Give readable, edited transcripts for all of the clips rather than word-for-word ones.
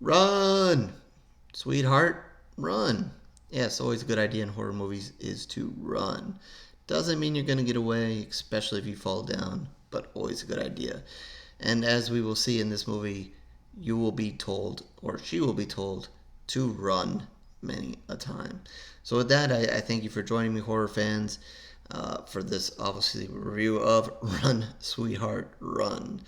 Run, sweetheart, run. Yeah, it's always a good idea in horror movies is to run. Doesn't mean you're going to get away, especially if you fall down, but always a good idea. And as we will see in this movie, you will be told, or she will be told, to run many a time. So, with that, I thank you for joining me, horror fans, for this obviously review of Run, Sweetheart, Run.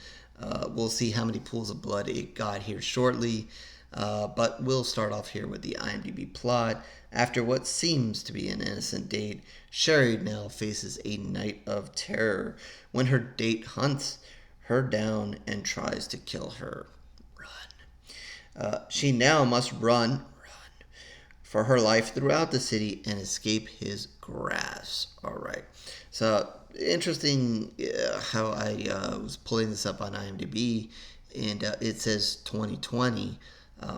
We'll see how many pools of blood it got here shortly. But we'll start off here with the IMDb plot. After what seems to be an innocent date, Cherie now faces a night of terror when her date hunts her down and tries to kill her. She now must run for her life throughout the city and escape his grasp. All right. So interesting how I was pulling this up on IMDb, and it says 2020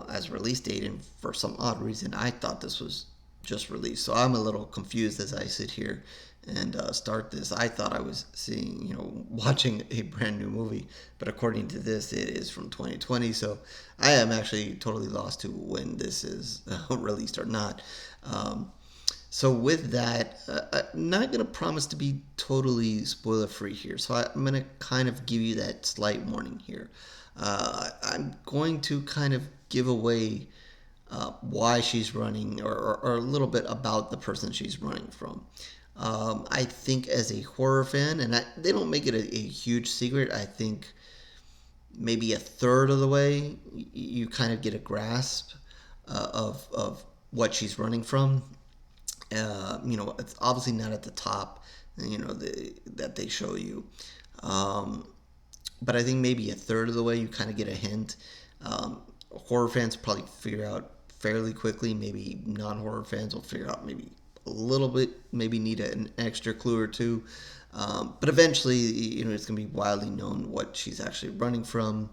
as release date, and for some odd reason, I thought this was just released. So I'm a little confused as I sit here and start this. I thought I was seeing, watching a brand new movie, but according to this, it is from 2020. So I am actually totally lost to when this is released or not. So with that, I'm not going to promise to be totally spoiler free here. So I'm going to kind of give you that slight warning here. I'm going to kind of give away why she's running, or a little bit about the person she's running from. I think as a horror fan, and they don't make it a huge secret, I think maybe a third of the way you kind of get a grasp of what she's running from. It's obviously not at the top, that they show you. Um, but I think maybe a third of the way you kind of get a hint. Horror fans probably figure out fairly quickly. Maybe non-horror fans will figure out maybe a little bit, maybe need an extra clue or two. But eventually, it's going to be widely known what she's actually running from.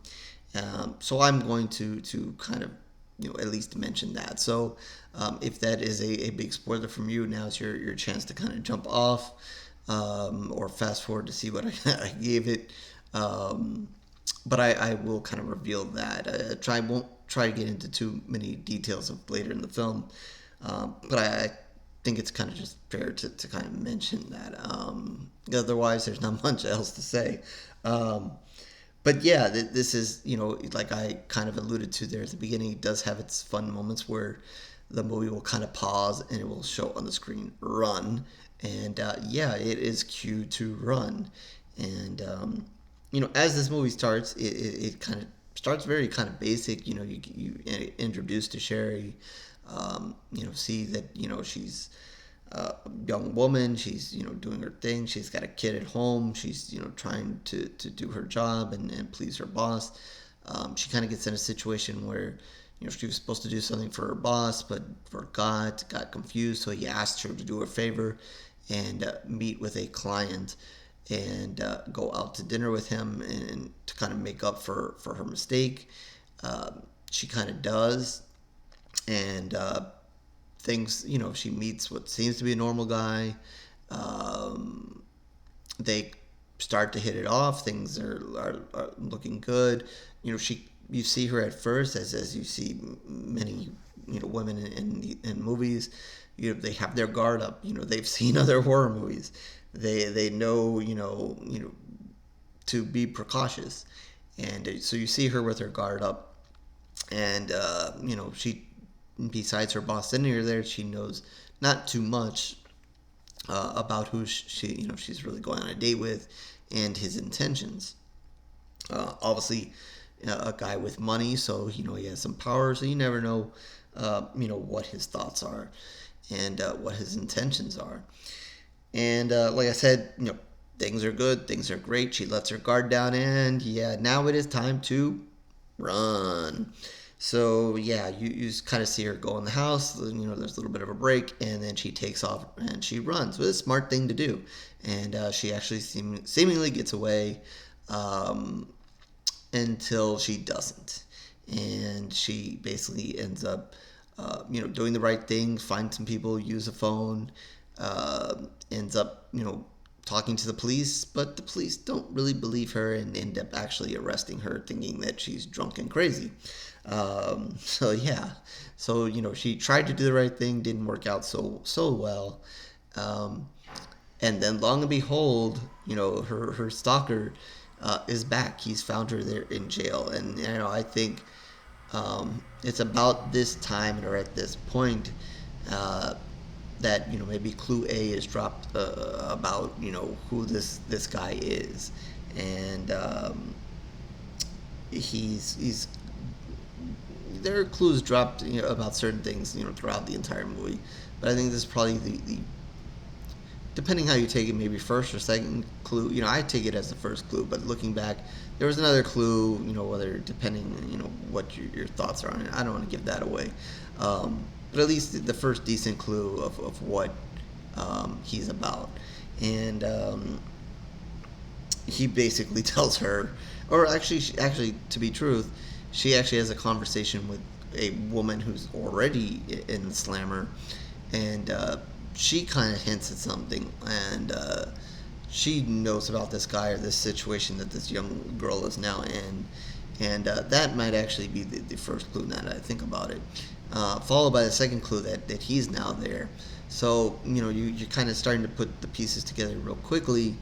So I'm going to kind of at least mention that. So if that is a big spoiler from you, now's your chance to kind of jump off or fast forward to see what I gave it. But I will kind of reveal that. Won't try to get into too many details of later in the film, but I think it's kind of just fair to kind of mention that. Otherwise, there's not much else to say. But yeah, this is, like I kind of alluded to there at the beginning, it does have its fun moments where the movie will kind of pause and it will show on the screen run. And yeah, it is cue to run. And, as this movie starts, it kind of starts very kind of basic. You introduce to Cherie, see that, she's a young woman. She's doing her thing. She's got a kid at home. She's trying to do her job and please her boss. She kind of gets in a situation where she was supposed to do something for her boss, but forgot, got confused. So he asked her to do her a favor and meet with a client and go out to dinner with him and to kind of make up for her mistake. She kind of does, and things, she meets what seems to be a normal guy. They start to hit it off. Things are looking good. You see her at first, as you see many women in movies. They have their guard up. They've seen other horror movies. They know to be precautious, and so you see her with her guard up, and she, besides her boss sitting her there, she knows not too much about who she's really going on a date with and his intentions. Obviously, a guy with money, so he has some power, so you never know what his thoughts are and what his intentions are. And like I said, things are good, things are great. She lets her guard down, and yeah, now it is time to run. So yeah, you just kind of see her go in the house. There's a little bit of a break, and then she takes off and she runs. It's a smart thing to do, and she actually seemingly gets away until she doesn't, and she basically ends up, doing the right thing, find some people, use a phone, ends up, talking to the police, but the police don't really believe her and end up actually arresting her, thinking that she's drunk and crazy. So yeah, so she tried to do the right thing, didn't work out so well, um, and then long and behold, her stalker is back. He's found her there in jail, and I think it's about this time or at this point uh, that maybe clue A is dropped about who this guy is, and he's there are clues dropped about certain things throughout the entire movie, but I think this is probably the depending how you take it, maybe first or second clue. I take it as the first clue, but looking back, there was another clue. Whether depending, what your thoughts are on it. I don't want to give that away, but at least the first decent clue of what he's about, and he basically tells her, or actually, to be truth, she actually has a conversation with a woman who's already in the slammer, and she kind of hints at something, and she knows about this guy or this situation that this young girl is now in, and that might actually be the first clue now that I think about it, followed by the second clue that he's now there. So you're kind of starting to put the pieces together real quickly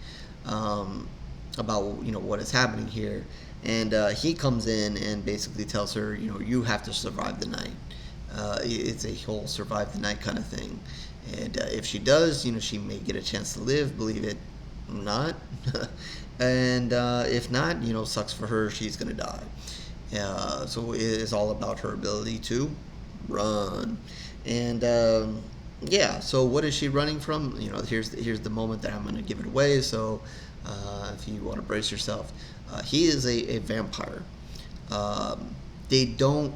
about what is happening here, and he comes in and basically tells her you have to survive the night. It's a whole survive the night kind of thing, and if she does, she may get a chance to live. Believe it or not, and if not, sucks for her. She's gonna die. So it is all about her ability to run, and yeah. So what is she running from? Here's the moment that I'm gonna give it away. So if you want to brace yourself, he is a vampire. They don't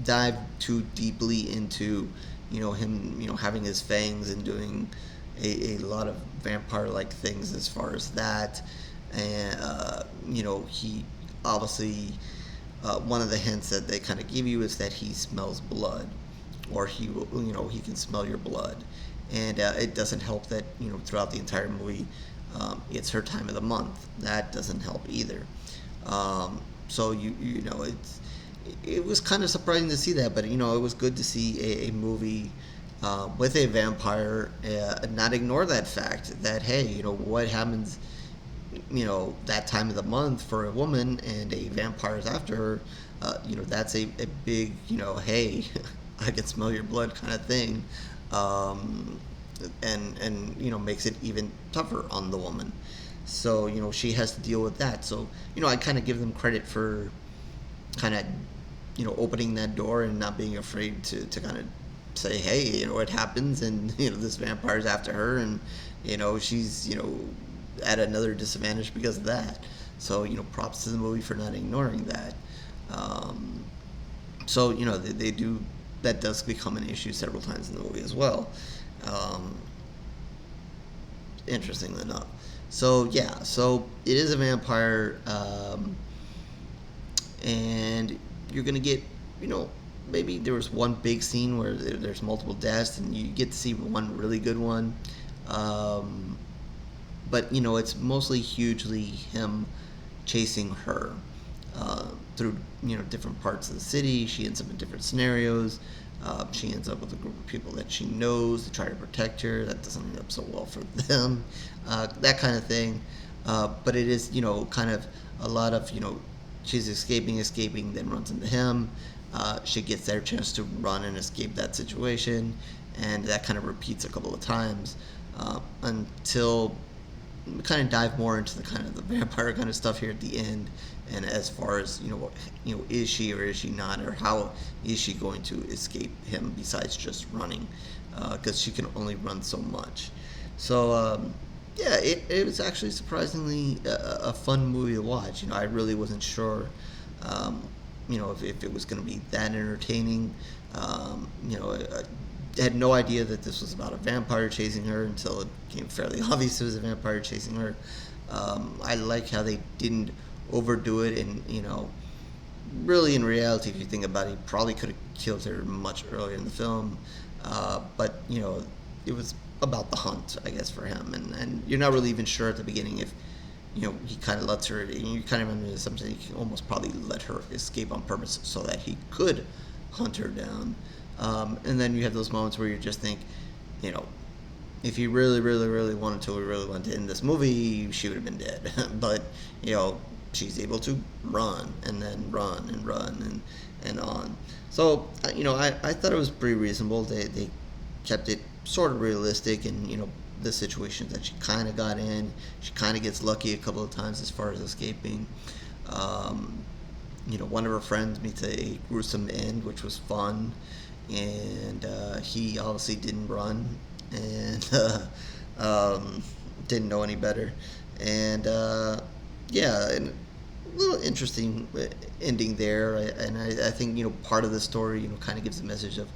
dive too deeply into him having his fangs and doing a lot of vampire like things as far as that, and he obviously one of the hints that they kind of give you is that he smells blood, or he can smell your blood, and it doesn't help that throughout the entire movie it's her time of the month. That doesn't help either. So it was kind of surprising to see that, but it was good to see a movie with a vampire not ignore that fact that hey, what happens that time of the month for a woman and a vampire is after her. That's a big hey, I can smell your blood kind of thing. And makes it even tougher on the woman. So she has to deal with that. So I kind of give them credit for kind of opening that door and not being afraid to kind of say, hey, it happens, and this vampire's after her, and she's at another disadvantage because of that. So props to the movie for not ignoring that. So they do, that does become an issue several times in the movie as well. Um, Interestingly enough. So yeah, so it is a vampire, and you're gonna get, maybe there was one big scene where there's multiple deaths, and you get to see one really good one. But it's mostly hugely him chasing her through different parts of the city. She ends up in different scenarios. She ends up with a group of people that she knows to try to protect her. That doesn't end up so well for them. That kind of thing. But it is, kind of a lot of, she's escaping, then runs into him. She gets their chance to run and escape that situation. And that kind of repeats a couple of times until we kind of dive more into the kind of the vampire kind of stuff here at the end, and as far as is she or is she not, or how is she going to escape him besides just running, because she can only run so much. So yeah, it was actually surprisingly a fun movie to watch. I really wasn't sure if it was going to be that entertaining. I had no idea that this was about a vampire chasing her until it became fairly obvious it was a vampire chasing her. I like how they didn't overdo it, and really in reality, if you think about it, he probably could have killed her much earlier in the film. But it was about the hunt, I guess, for him, and you're not really even sure at the beginning if he kind of lets her. You kind of remember something. He almost probably let her escape on purpose so that he could hunt her down. And then you have those moments where you just think, you know, if he really, really, really wanted to, or really wanted to end this movie, she would have been dead. But she's able to run and then run and run and on. So I thought it was pretty reasonable. They kept it sort of realistic, and the situations that she kind of got in. She kind of gets lucky a couple of times as far as escaping. One of her friends meets a gruesome end, which was fun, and he obviously didn't run and didn't know any better, and yeah, and a little interesting ending there, and I think part of the story kind of gives a message of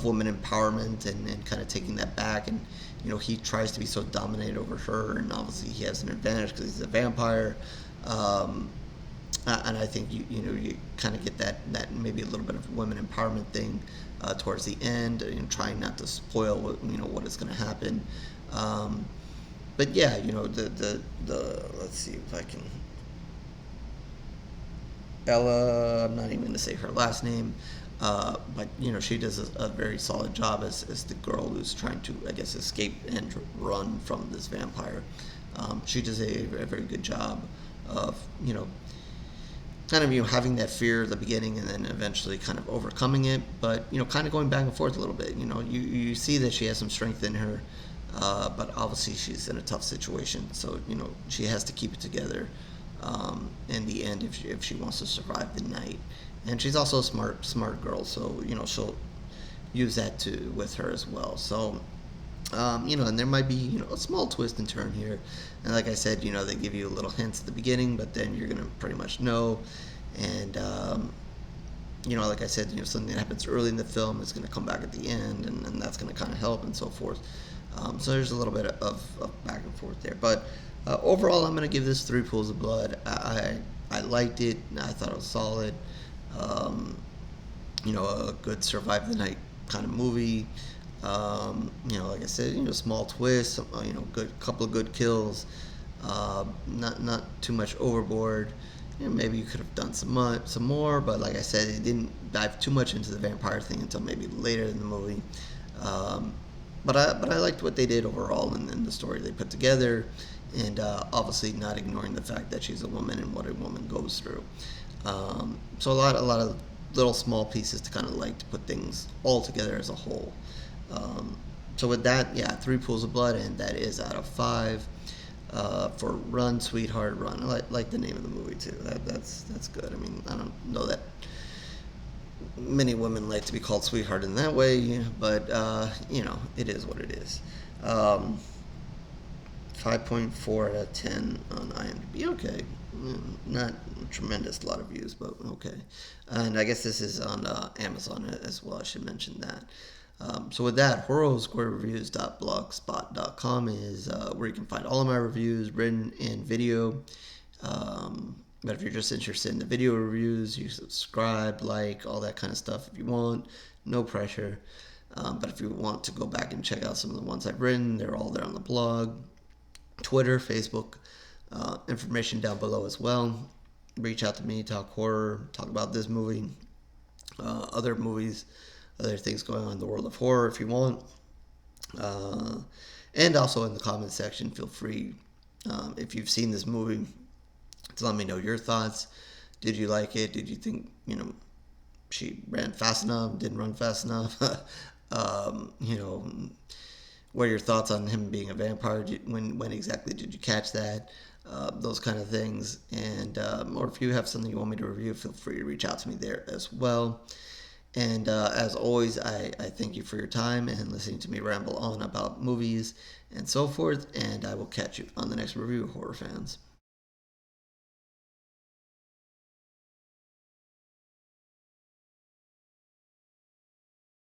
women empowerment and kind of taking that back, and he tries to be so dominated over her, and obviously he has an advantage because he's a vampire. And I think you kind of get that maybe a little bit of women empowerment thing towards the end, trying not to spoil what is going to happen. But yeah, the let's see if I can. Ella, I'm not even going to say her last name, but she does a very solid job as the girl who's trying to, I guess, escape and run from this vampire. She does a very good job of kind of having that fear at the beginning and then eventually kind of overcoming it, but kind of going back and forth a little bit. You see that she has some strength in her, but obviously she's in a tough situation, so she has to keep it together in the end if she wants to survive the night. And she's also a smart girl, so she'll use that with her as well. So and there might be a small twist and turn here, and like I said, they give you a little hints at the beginning, but then you're gonna pretty much know, and like I said, something that happens early in the film is gonna come back at the end, and that's gonna kind of help and so forth. So there's a little bit of back and forth there, but overall, I'm gonna give this 3 pools of blood. I liked it. I thought it was solid. A good survive the night kind of movie. Like I said, small twists, good couple of good kills, not too much overboard. Maybe you could have done some more, but like I said, it didn't dive too much into the vampire thing until maybe later in the movie. But I liked what they did overall and the story they put together, and obviously not ignoring the fact that she's a woman and what a woman goes through. So a lot of little small pieces to kind of like to put things all together as a whole. So with that, yeah, 3 pools of blood, and that is out of 5 for Run, Sweetheart, Run. I like the name of the movie too. That's good. I mean, I don't know that many women like to be called sweetheart in that way, but it is what it is. 5.4 out of 10 on IMDb. Okay, not a tremendous lot of views, but okay. And I guess this is on Amazon as well. I should mention that. So with that, horrorsquarereviews.blogspot.com is where you can find all of my reviews, written and video. But if you're just interested in the video reviews, you subscribe, like, all that kind of stuff if you want. No pressure. But if you want to go back and check out some of the ones I've written, they're all there on the blog. Twitter, Facebook, information down below as well. Reach out to me, talk horror, talk about this movie, other movies, other things going on in the world of horror if you want. And also in the comment section, feel free, if you've seen this movie, to let me know your thoughts. Did you like it? Did you think, she ran fast enough? Didn't run fast enough? What are your thoughts on him being a vampire? When exactly did you catch that? Those kind of things. And or if you have something you want me to review, feel free to reach out to me there as well. And as always, I thank you for your time and listening to me ramble on about movies and so forth. And I will catch you on the next review, horror fans.